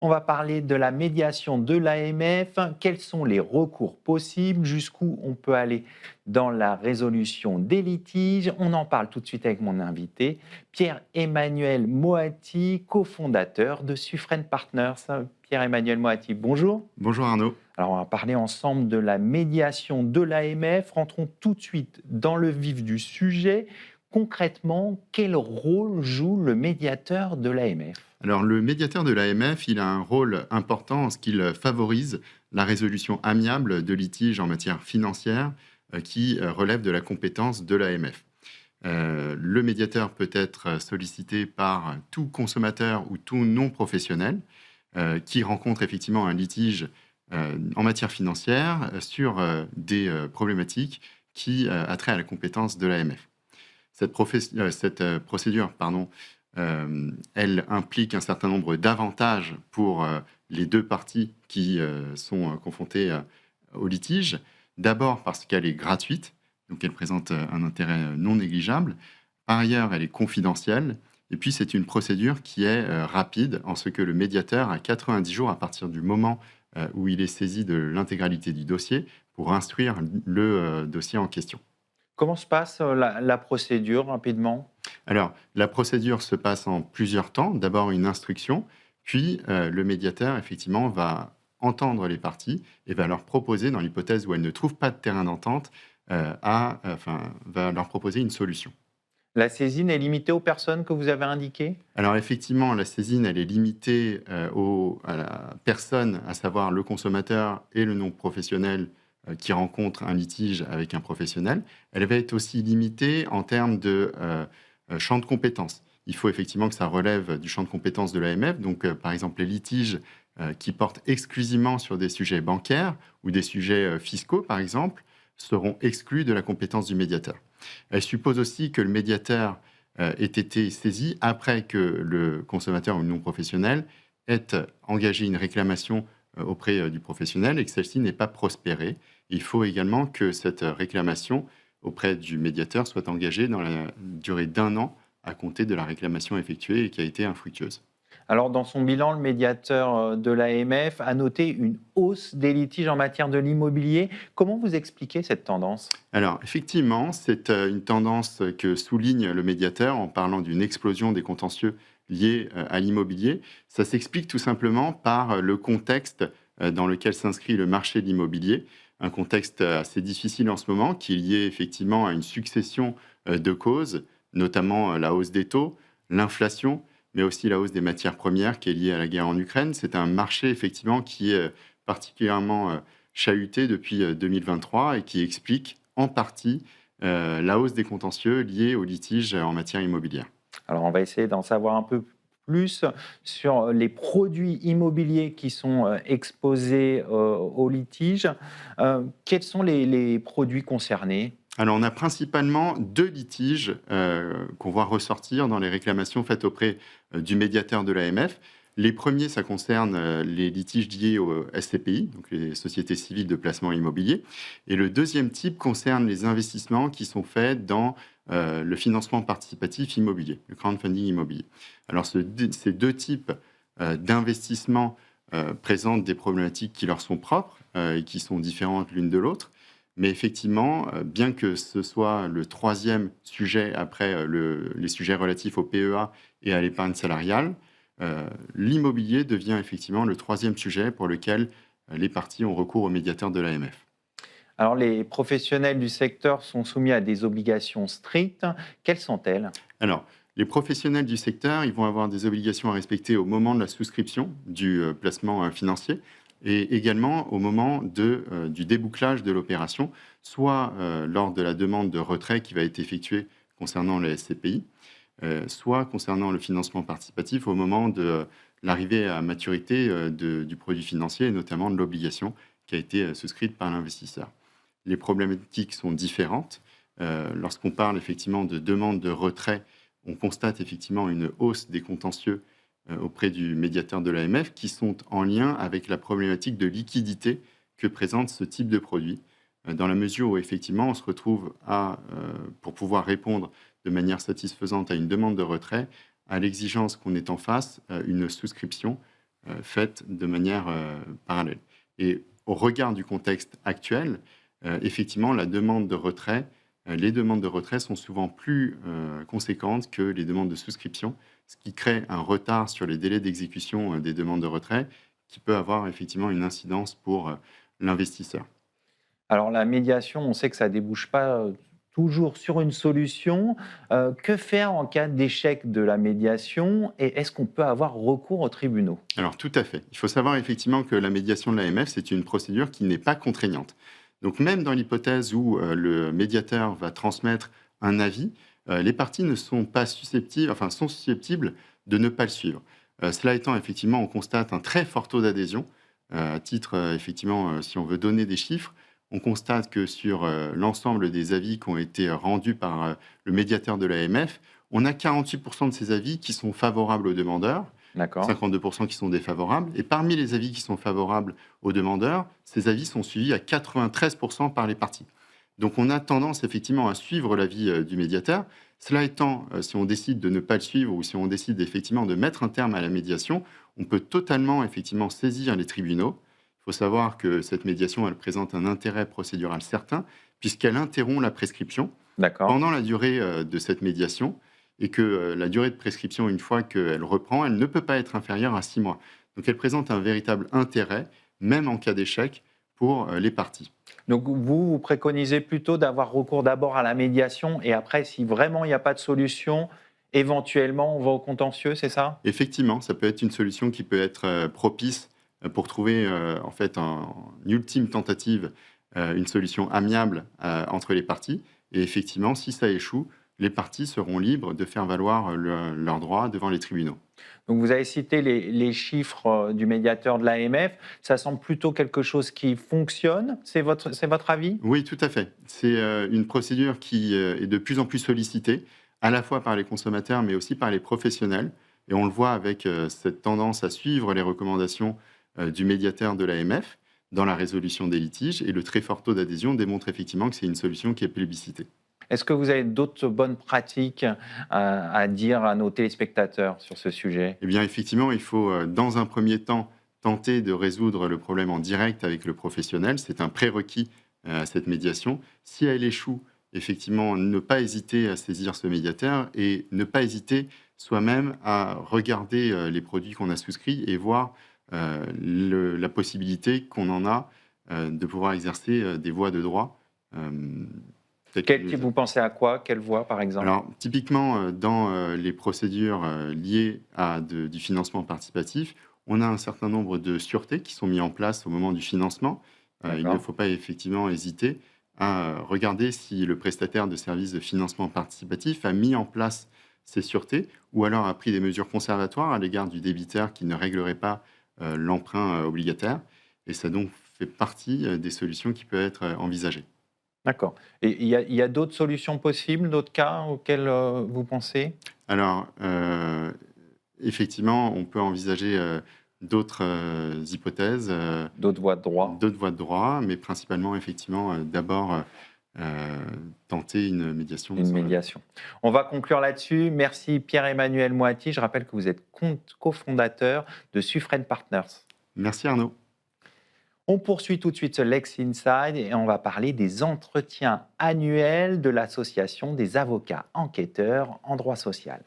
On va parler de la médiation de l'AMF. Quels sont les recours possibles? Jusqu'où on peut aller dans la résolution des litiges? On en parle tout de suite avec mon invité, Pierre-Emmanuel Moati, cofondateur de Suffren Partners. Pierre-Emmanuel Moati, bonjour. Bonjour Arnaud. Alors, on va parler ensemble de la médiation de l'AMF. Rentrons tout de suite dans le vif du sujet. Concrètement, quel rôle joue le médiateur de l'AMF? Alors le médiateur de l'AMF, il a un rôle important en ce qu'il favorise la résolution amiable de litiges en matière financière qui relèvent de la compétence de l'AMF. Le médiateur peut être sollicité par tout consommateur ou tout non-professionnel qui rencontre effectivement un litige en matière financière sur des problématiques qui a trait à la compétence de l'AMF. Cette procédure, elle implique un certain nombre d'avantages pour les deux parties qui sont confrontées au litige. D'abord parce qu'elle est gratuite, donc elle présente un intérêt non négligeable. Par ailleurs, elle est confidentielle. Et puis, c'est une procédure qui est rapide, en ce que le médiateur a 90 jours à partir du moment où il est saisi de l'intégralité du dossier pour instruire le dossier en question. Comment se passe la procédure rapidement? Alors, la procédure se passe en plusieurs temps. D'abord, une instruction, puis le médiateur, effectivement, va entendre les parties et va leur proposer, dans l'hypothèse où elles ne trouvent pas de terrain d'entente, va leur proposer une solution. La saisine est limitée aux personnes que vous avez indiquées? Alors, effectivement, la saisine, elle est limitée à la personne, à savoir le consommateur et le non-professionnel qui rencontre un litige avec un professionnel. Elle va être aussi limitée en termes de champ de compétences. Il faut effectivement que ça relève du champ de compétences de l'AMF. Donc, par exemple, les litiges qui portent exclusivement sur des sujets bancaires ou des sujets fiscaux, par exemple, seront exclus de la compétence du médiateur. Elle suppose aussi que le médiateur ait été saisi après que le consommateur ou le non-professionnel ait engagé une réclamation auprès du professionnel et que celle-ci n'ait pas prospéré. Il faut également que cette réclamation auprès du médiateur soit engagée dans la durée d'1 an à compter de la réclamation effectuée et qui a été infructueuse. Alors, dans son bilan, le médiateur de l'AMF a noté une hausse des litiges en matière de l'immobilier. Comment vous expliquez cette tendance? Alors, effectivement, c'est une tendance que souligne le médiateur en parlant d'une explosion des contentieux liés à l'immobilier. Ça s'explique tout simplement par le contexte dans lequel s'inscrit le marché de l'immobilier, un contexte assez difficile en ce moment, qui est lié effectivement à une succession de causes, notamment la hausse des taux, l'inflation, mais aussi la hausse des matières premières qui est liée à la guerre en Ukraine. C'est un marché effectivement qui est particulièrement chahuté depuis 2023 et qui explique en partie la hausse des contentieux liés aux litiges en matière immobilière. Alors, on va essayer d'en savoir un peu plus sur les produits immobiliers qui sont exposés au litige. Quels sont les produits concernés? Alors, on a principalement 2 litiges qu'on voit ressortir dans les réclamations faites auprès du médiateur de l'AMF. Les premiers, ça concerne les litiges liés aux SCPI, donc les sociétés civiles de placement immobilier. Et le deuxième type concerne les investissements qui sont faits dans le financement participatif immobilier, le crowdfunding immobilier. Alors, ces deux types d'investissements présentent des problématiques qui leur sont propres et qui sont différentes l'une de l'autre. Mais effectivement, bien que ce soit le troisième sujet après les sujets relatifs au PEA et à l'épargne salariale, l'immobilier devient effectivement le troisième sujet pour lequel les parties ont recours au médiateur de l'AMF. Alors, les professionnels du secteur sont soumis à des obligations strictes. Quelles sont-elles? Alors, les professionnels du secteur, ils vont avoir des obligations à respecter au moment de la souscription du placement financier et également au moment du débouclage de l'opération, soit lors de la demande de retrait qui va être effectuée concernant les SCPI, soit concernant le financement participatif au moment de l'arrivée à maturité du produit financier et notamment de l'obligation qui a été souscrite par l'investisseur. Les problématiques sont différentes. Lorsqu'on parle effectivement de demande de retrait, on constate effectivement une hausse des contentieux auprès du médiateur de l'AMF qui sont en lien avec la problématique de liquidité que présente ce type de produit, dans la mesure où effectivement on se retrouve pour pouvoir répondre de manière satisfaisante à une demande de retrait, à l'exigence qu'on ait en face une souscription faites de manière parallèle. Et au regard du contexte actuel, effectivement, les demandes de retrait sont souvent plus conséquentes que les demandes de souscription, ce qui crée un retard sur les délais d'exécution des demandes de retrait qui peut avoir effectivement une incidence pour l'investisseur. Alors la médiation, on sait que ça ne débouche pas toujours sur une solution. Que faire en cas d'échec de la médiation et est-ce qu'on peut avoir recours aux tribunaux? Alors tout à fait. Il faut savoir effectivement que la médiation de l'AMF, c'est une procédure qui n'est pas contraignante. Donc même dans l'hypothèse où le médiateur va transmettre un avis, les parties ne sont pas susceptibles, enfin sont susceptibles de ne pas le suivre. Cela étant, effectivement, on constate un très fort taux d'adhésion. À titre, effectivement, si on veut donner des chiffres, on constate que sur l'ensemble des avis qui ont été rendus par le médiateur de l'AMF, on a 48% de ces avis qui sont favorables aux demandeurs, D'accord. 52% qui sont défavorables. Et parmi les avis qui sont favorables aux demandeurs, ces avis sont suivis à 93% par les parties. Donc on a tendance effectivement à suivre l'avis du médiateur. Cela étant, si on décide de ne pas le suivre ou si on décide effectivement de mettre un terme à la médiation, on peut totalement effectivement saisir les tribunaux. Il faut savoir que cette médiation, elle présente un intérêt procédural certain puisqu'elle interrompt la prescription D'accord. pendant la durée de cette médiation et que la durée de prescription, une fois qu'elle reprend, elle ne peut pas être inférieure à 6 mois. Donc elle présente un véritable intérêt, même en cas d'échec, pour les parties. Donc vous préconisez plutôt d'avoir recours d'abord à la médiation et après, si vraiment il n'y a pas de solution, éventuellement on va au contentieux, c'est ça? Effectivement, ça peut être une solution qui peut être propice pour trouver en fait une ultime tentative, une solution amiable entre les parties. Et effectivement, si ça échoue, les parties seront libres de faire valoir leurs droits devant les tribunaux. Donc vous avez cité les chiffres du médiateur de l'AMF, ça semble plutôt quelque chose qui fonctionne, c'est votre avis? Oui, tout à fait. C'est une procédure qui est de plus en plus sollicitée, à la fois par les consommateurs, mais aussi par les professionnels. Et on le voit avec cette tendance à suivre les recommandations du médiateur de l'AMF dans la résolution des litiges. Et le très fort taux d'adhésion démontre effectivement que c'est une solution qui est plébiscitée. Est-ce que vous avez d'autres bonnes pratiques à dire à nos téléspectateurs sur ce sujet? Eh bien, effectivement, il faut, dans un premier temps, tenter de résoudre le problème en direct avec le professionnel. C'est un prérequis à cette médiation. Si elle échoue, effectivement, ne pas hésiter à saisir ce médiateur et ne pas hésiter soi-même à regarder les produits qu'on a souscrits et voir la possibilité qu'on en a de pouvoir exercer des voies de droit. euh, peut-être que Vous pensez à quoi? Quelle voie, par exemple? alors, typiquement, dans les procédures liées à du financement participatif, on a un certain nombre de sûretés qui sont mis en place au moment du financement. Il ne D'accord. faut pas effectivement hésiter à regarder si le prestataire de services de financement participatif a mis en place ces sûretés ou alors a pris des mesures conservatoires à l'égard du débiteur qui ne réglerait pas l'emprunt obligataire. Et ça donc fait partie des solutions qui peuvent être envisagées. D'accord. Et il y a d'autres solutions possibles, d'autres cas auxquels vous pensez? Alors, effectivement, on peut envisager, d'autres, hypothèses, D'autres voies de droit? d'autres voies de droit, mais principalement effectivement, d'abord, tenter une médiation Une serait médiation. On va conclure là-dessus. Merci Pierre-Emmanuel Moati. Je rappelle que vous êtes cofondateur de Suffren Partners. merci Arnaud. On poursuit tout de suite ce Lex Inside et on va parler des entretiens annuels de l'Association des avocats enquêteurs en droit social.